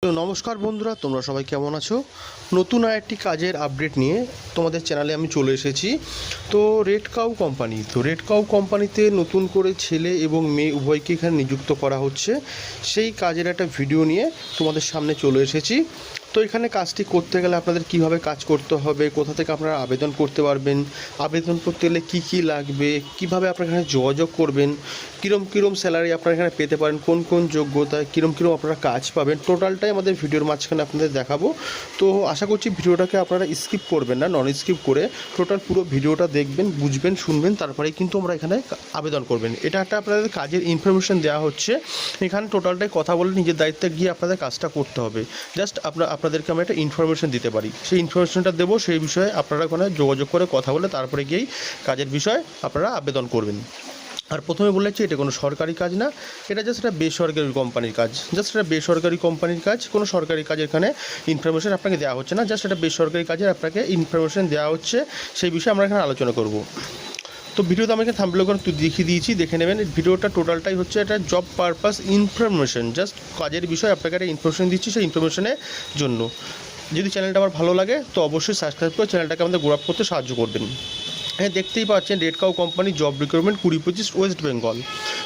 তো নমস্কার বন্ধুরা, তোমরা সবাই কেমন আছো? নতুন আরেকটি কাজের আপডেট নিয়ে তোমাদের চ্যানেলে আমি চলে এসেছি। তো রেড কাউ কোম্পানিতে নতুন করে ছেলে এবং মেয়ে উভয়কে এখানে নিযুক্ত করা হচ্ছে। সেই কাজের একটা ভিডিও নিয়ে তোমাদের সামনে চলে এসেছি। তো এখানে কাজটি করতে গেলে আপনাদের কিভাবে কাজ করতে হবে, কোথা থেকে আপনারা আবেদন করতে পারবেন, আবেদন করতে গেলে কী কী লাগবে, কিভাবে আপনারা এখানে যোগাযোগ করবেন, কীরম স্যালারি আপনারা এখানে পেতে পারেন, কোন কোন যোগ্যতায় কীরম আপনারা কাজ পাবেন, টোটালটাই আমাদের ভিডিওর মাঝখানে আপনাদের দেখাবো। তো আশা করছি ভিডিওটাকে আপনারা স্কিপ করবেন না, নন স্কিপ করে টোটাল পুরো ভিডিওটা দেখবেন, বুঝবেন, শুনবেন, তারপরেই কিন্তু আমরা এখানে আবেদন করবেন। এটা একটা আপনাদের কাজের ইনফরমেশন দেওয়া হচ্ছে। এখানে টোটালটাই কথা বলে নিজের দায়িত্বে গিয়ে আপনাদের কাজটা করতে হবে। জাস্ট আপনাদেরকে আমরা একটা ইনফরমেশন দিতে পারি, সেই ইনফরমেশনটা দেবো, সেই বিষয়ে আপনারা ওখানে যোগাযোগ করে কথা বলে তারপরে গিয়েই কাজের বিষয়ে আপনারা আবেদন করবেন। আর প্রথমে বলেছি এটা কোনো সরকারি কাজ না, এটা জাস্ট একটা বেসরকারি কোম্পানির কাজ। কোনো সরকারি কাজ এখানে ইনফরমেশন আপনাকে দেওয়া হচ্ছে না, জাস্ট একটা বেসরকারি কাজের আপনাকে ইনফরমেশন দেওয়া হচ্ছে, সেই বিষয়ে আমরা এখানে আলোচনা করব। তো ভিডিওতে আমি এখানে থাম্বনেল করে দেখিয়ে দিয়েছি, দেখে নেবেন। ভিডিওটা টোটালটাই হচ্ছে একটা জব পারপাস ইনফরমেশন, জাস্ট কাজের বিষয়ে আপনাকে একটা ইনফরমেশন দিচ্ছি, সেই ইনফরমেশনের জন্য। যদি চ্যানেলটা আমার ভালো লাগে তো অবশ্যই সাবস্ক্রাইব করে চ্যানেলটাকে আমাদের গ্রো আপ করতে সাহায্য করবেন। হ্যাঁ, দেখতেই পাচ্ছেন red Cow company job recruitment 2025 West Bengal,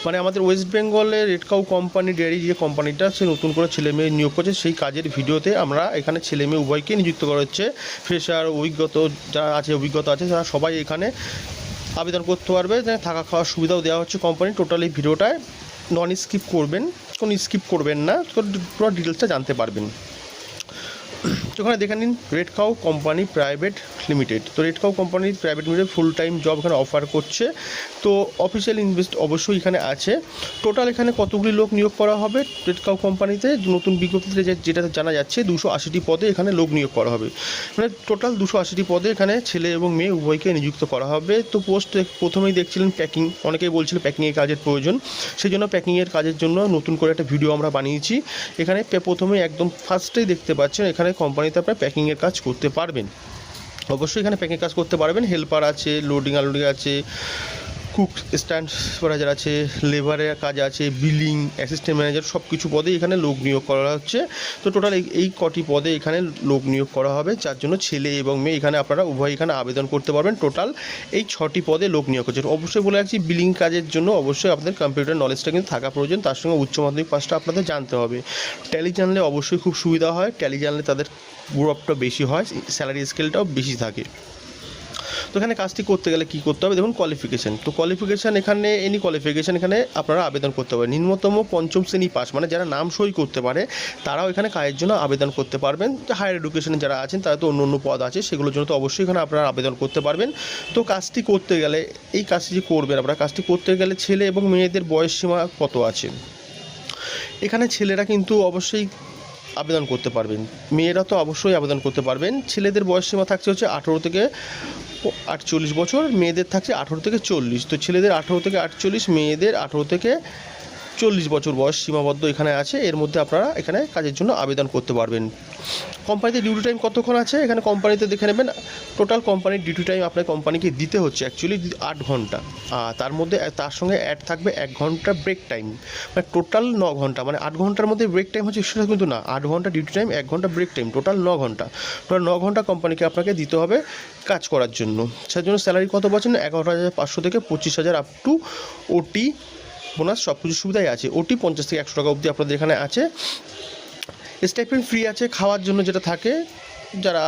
মানে আমাদের ওয়েস্ট বেঙ্গলে রেড কাউ কোম্পানি ডেয়ারি যে কোম্পানিটা, সে নতুন করে ছেলে মেয়ে নিয়োগ করছে। সেই কাজের ভিডিওতে আমরা এখানে ছেলে মেয়ে উভয়কে নিযুক্ত করা হচ্ছে। ফ্রেশার, অভিজ্ঞতা আছে তারা সবাই এখানে আবেদন করতে পারবে। থাকা খাওয়ার সুবিধাও দেওয়া হচ্ছে কোম্পানি। টোটাল এই ভিডিওটায় নন স্কিপ করবেন, কোনো স্কিপ করবেন না, পুরো ডিটেলসটা জানতে পারবেন। ওখানে দেখে নিন Red Cow company private limited. তো Red Cow company private limited full time job এখানে অফার করছে। তো অফিসিয়াল ইনভেস্ট অবশ্যই এখানে আছে। টোটাল এখানে কতগুলি লোক নিয়োগ করা হবে রেড কাউ কোম্পানিতে, নতুন বিজ্ঞপ্তিতে যেটা জানা যাচ্ছে 280টি পদে এখানে লোক নিয়োগ করা হবে। মানে টোটাল 280টি পদে এখানে ছেলে এবং মেয়ে উভয়কে নিযুক্ত করা হবে। তো পোস্ট প্রথমেই দেখছিলেন প্যাকিং, অনেকেই বলছিল প্যাকিংয়ের কাজের প্রয়োজন, সেই জন্য প্যাকিংয়ের কাজের জন্য নতুন করে একটা ভিডিও আমরা বানিয়েছি। এখানে প্রথমে একদম ফার্স্টেই দেখতে পাচ্ছেন এখানে কোম্পানিতে আপনারা প্যাকিংয়ের কাজ করতে পারবেন। অবশ্যই এখানে প্যাকিং কাজ করতে পারবেন। হেল্পার আছে, লোডিং আনলোডিং আছে, কুক, স্ট্যান্ড সুপারভাইজার আছে, লেবারের কাজ আছে, বিলিং, অ্যাসিস্ট্যান্ট ম্যানেজার, সব কিছু পদে এখানে লোক নিয়োগ করা হচ্ছে। তো টোটাল এই কটি পদে এখানে লোক নিয়োগ করা হবে, যার জন্য ছেলে এবং মেয়ে এখানে আপনারা উভয় এখানে আবেদন করতে পারবেন। টোটাল এই 6টি পদে লোক নিয়োগ হচ্ছে। অবশ্যই বলে রাখছি, বিলিং কাজের জন্য অবশ্যই আপনাদের কম্পিউটার নলেজটা কিন্তু থাকা প্রয়োজন, তার সঙ্গে উচ্চ মাধ্যমিক পাসটা আপনাদের জানতে হবে। ট্যালি জানলে অবশ্যই খুব সুবিধা হয়, ট্যালি জানলে তাদের গ্রোপটা বেশি হয়, স্যালারি স্কেলটাও বেশি থাকে। তো এখানে কাজটি করতে গেলে কী করতে হবে দেখুন, কোয়ালিফিকেশান। তো কোয়ালিফিকেশান এখানে কোয়ালিফিকেশান এখানে আপনারা আবেদন করতে পারেন। নিম্নতম 5ম শ্রেণী পাস, মানে যারা নাম সই করতে পারে তারাও এখানে কাজের জন্য আবেদন করতে পারবেন। হায়ার এডুকেশনে যারা আছেন তারা তো অন্য পদ আছে, সেগুলোর জন্য তো অবশ্যই এখানে আপনারা আবেদন করতে পারবেন। তো কাজটি করতে গেলে, এই কাজটি যে করবেন আপনারা, কাজটি করতে গেলে ছেলে এবং মেয়েদের বয়স সীমা কত আছে? এখানে ছেলেরা কিন্তু অবশ্যই আবেদন করতে পারবেন, মেয়েরা তো অবশ্যই আবেদন করতে পারবেন। ছেলেদের বয়স সীমা থাকছে হচ্ছে 18 থেকে 48 বছর, মেয়েদের থাকছে 18 থেকে 40। তো ছেলেদের 18 থেকে 48, মেয়েদের 18 থেকে 40 বছর বয়স সীমাবদ্ধ এখানে আছে। এর মধ্যে আপনারা এখানে কাজের জন্য আবেদন করতে পারবেন। কোম্পানিতে ডিউটি টাইম কতক্ষণ আছে এখানে কোম্পানিতে দেখে নেবেন। টোটাল কোম্পানির ডিউটি টাইম আপনার কোম্পানিকে দিতে হচ্ছে অ্যাকচুয়ালি 8 ঘন্টা। তার মধ্যে তার সঙ্গে অ্যাড থাকবে 1 ঘন্টা ব্রেক টাইম, মানে টোটাল 9 ঘন্টা। মানে 8 ঘন্টার মধ্যে ব্রেক টাইম হচ্ছে এক্সট্রা, কিন্তু না, 8 ঘন্টা ডিউটি টাইম, 1 ঘন্টা ব্রেক টাইম, টোটাল 9 ঘন্টা। টোটাল 9 ঘন্টা কোম্পানিকে আপনাকে দিতে হবে কাজ করার জন্য। সেই জন্য স্যালারি কত পাচ্ছেন? 11,500 থেকে 25,000 আপ টু ওটি বোনাস সব কিছু সুবিধাই আছে। ওটি 50 থেকে 100 টাকা অবধি আপনাদের এখানে আছে। স্টাইপেন্ড ফ্রি আছে খাওয়ার জন্য, যেটা থাকে যারা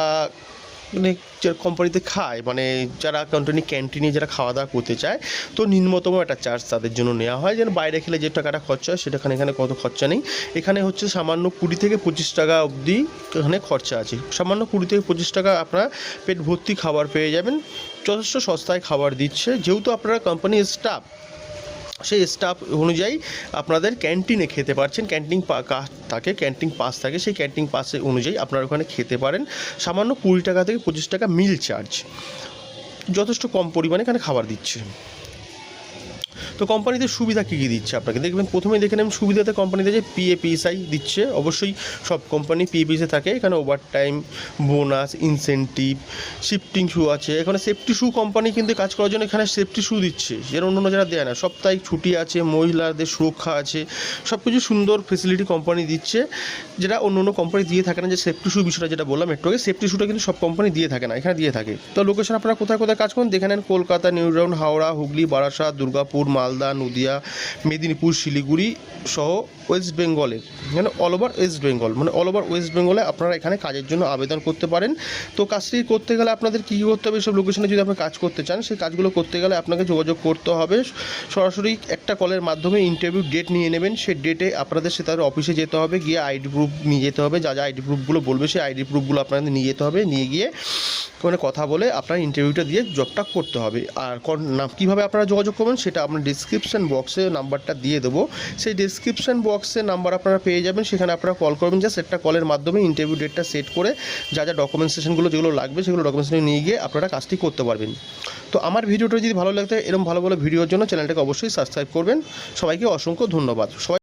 মানে কোম্পানিতে খায়, মানে যারা কোম্পানি ক্যান্টিনে যারা খাওয়া দাওয়া করতে চায়, তো নিম্নতম একটা চার্জ তাদের জন্য নেওয়া হয়। যেন বাইরে খেলে যে টাকাটা খরচা হয় সেটাখানে এখানে কত খরচা নেই। এখানে হচ্ছে সামান্য 20 থেকে 25 টাকা অবধি এখানে খরচা আছে। সামান্য 20 থেকে 25 টাকা আপনারা পেট ভর্তি খাবার পেয়ে যাবেন, যথেষ্ট সস্তায় খাবার দিচ্ছে। যেহেতু আপনারা কোম্পানির স্টাফ, সেই স্টাফ অনুযায়ী আপনাদের ক্যান্টিনে খেতে পারছেন। ক্যান্টিন থাকে, ক্যান্টিন পাস থাকে, সেই ক্যান্টিন পাসে অনুযায়ী আপনারা ওখানে খেতে পারেন। সামান্য 20 টাকা থেকে 25 টাকা মিল চার্জ, যথেষ্ট কম পরিমাণে এখানে খাবার দিচ্ছে। তো তো কোম্পানিতে সুবিধা কী কী দিচ্ছে আপনাকে দেখবেন, প্রথমেই দেখে নেবেন সুবিধাতে কোম্পানিতে যে পিএফিএসআই দিচ্ছে। অবশ্যই সব কোম্পানি পিএফিএসআই থাকে, এখানে overtime, bonus, incentive, shifting shoe আছে। এখানে সেফটি শু কোম্পানি কিন্তু কাজ করার জন্য এখানে সেফটি শু দিচ্ছে, যেটা অন্য যারা দেয় না। সাপ্তাহিক ছুটি আছে, মহিলাদের সুরক্ষা আছে, সব কিছু সুন্দর ফেসিলিটি কোম্পানি দিচ্ছে, যেটা অন্য অন্য কোম্পানি দিয়ে থাকে না। যে সেফটি শু বিষয়টা যেটা বললাম একটু আগে, সেফটি শুটা কিন্তু সব কোম্পানি দিয়ে থাকে না, এখানে দিয়ে থাকে। তো লোকেশন আপনারা কোথায় কোথায় কাজ করেন দেখে নেন, কলকাতা, নিউ টাউন, হাওড়া, হুগলি, বারাসাত, দুর্গাপুর, মালদা, নদিয়া, মেদিনীপুর, শিলিগুড়ি সহ ওয়েস্ট বেঙ্গলে, মানে অল ওভার ওয়েস্ট বেঙ্গল, মানে অল ওভার ওয়েস্ট বেঙ্গলে আপনারা এখানে কাজের জন্য আবেদন করতে পারেন। তো কাজটি করতে গেলে আপনাদের কী কী করতে হবে, সব লোকেশনে যদি আপনি কাজ করতে চান, সেই কাজগুলো করতে গেলে আপনাকে যোগাযোগ করতে হবে। সরাসরি একটা কলের মাধ্যমে ইন্টারভিউ ডেট নিয়ে নেবেন, সেই ডেটে আপনাদের সে তাদের অফিসে যেতে হবে, গিয়ে আইডি প্রুফ নিয়ে যেতে হবে। যা যা আইডি প্রুফগুলো বলবে সেই আইডি প্রুফগুলো আপনাদের নিয়ে যেতে হবে, নিয়ে গিয়ে ওখানে কথা বলে আপনার ইন্টারভিউটা দিয়ে জবটা করতে হবে। আর কীভাবে আপনারা যোগাযোগ করবেন সেটা আপনার ডিসক্রিপশান বক্সে নাম্বারটা দিয়ে দেবো, সেই ডিসক্রিপশান বক্সে নাম্বার আপনারা পেয়ে যাবেন, সেখানে আপনারা কল করবেন। জাস্ট একটা কলের মাধ্যমে ইন্টারভিউ ডেটটা সেট করে যা যা ডকুমেন্টেশনগুলো যেগুলো লাগবে সেগুলো ডকুমেন্টেশন নিয়ে গিয়ে আপনারা কাজটি করতে পারবেন। তো আমার ভিডিওটা যদি ভালো লাগতে, এরকম ভালো ভালো ভিডিওর জন্য চ্যানেলটাকে অবশ্যই সাবস্ক্রাইব করবেন। সবাইকে অসংখ্য ধন্যবাদ। সবাই